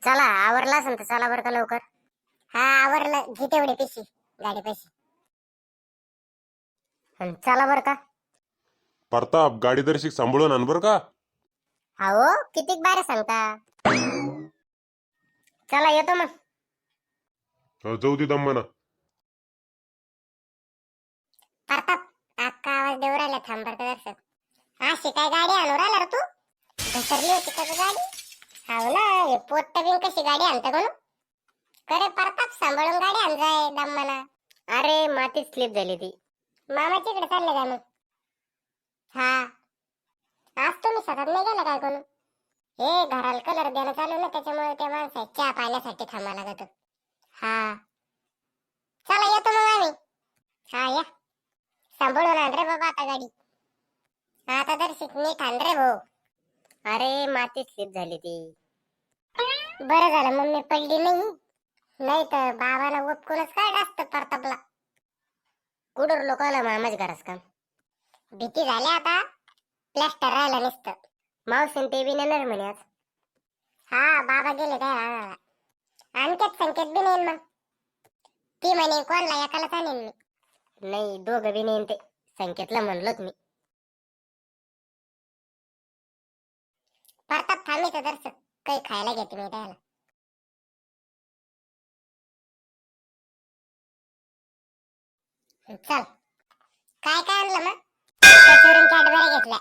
चला आवरला असेल तर चला बरं का लवकर. हा आवरलं, घे तेवढी पिशी गाडी पैसे. चला बरं का. प्रताप गाडी दर्शिक सांभाळून आण बरं का. हो किती बार सांगता. चला येतो मग. जाऊ दे दम्माना. प्रताप अक्का आवाज देऊ राहिला, थांब बरं का दर्शक. अशी काय गाडी आणू राहिला रे तू? घसरली होती का ग गाडी? हाव ना, हे पोट्ट बिन कशी गाडी आणता म्हणून. करे प्रताप सांभाळून गाडी आण जाय दम्माना. अरे मातीत स्लिप झाली ती. मामाच्याकडे चालले का मग? हा आज तुम्ही सतत नाही गेला काय कोण? हे घराला कलर देणं चालू ना, त्याच्यामुळे त्या माणसाला चहा पाण्यासाठी थांबा लागत. हा चला येतो मग आम्ही. हा या, सांभाळून आण रे बाबा आता गाडी. आता दर्शिक नीट आण रे भाऊ. अरे मातीत स्लिप झाली ती. बरं झालं मम्मी पडली नाही, नाही तर बाबाला उपकूनच काय असत प्रतापला. कुडूर लोकांना मामाच घरास काम. भीती झाली आता, प्लॅस्टर राहिला नसतं. मावशीन ते बी नेणार म्हणे आज. हा बाबा गेले काय आणखीच संकेत बी नेईन मग. ती म्हणे कोणला एकालाच आणीन मी. नाही दोघं बी नेईन ते, संकेतला म्हणलोच मी. प्रताप थांबी तर दर्शक काही खायला घेते मी त्याला. चल काय काय आणलं मग? कचोरून कॅडबरी घेतल्या.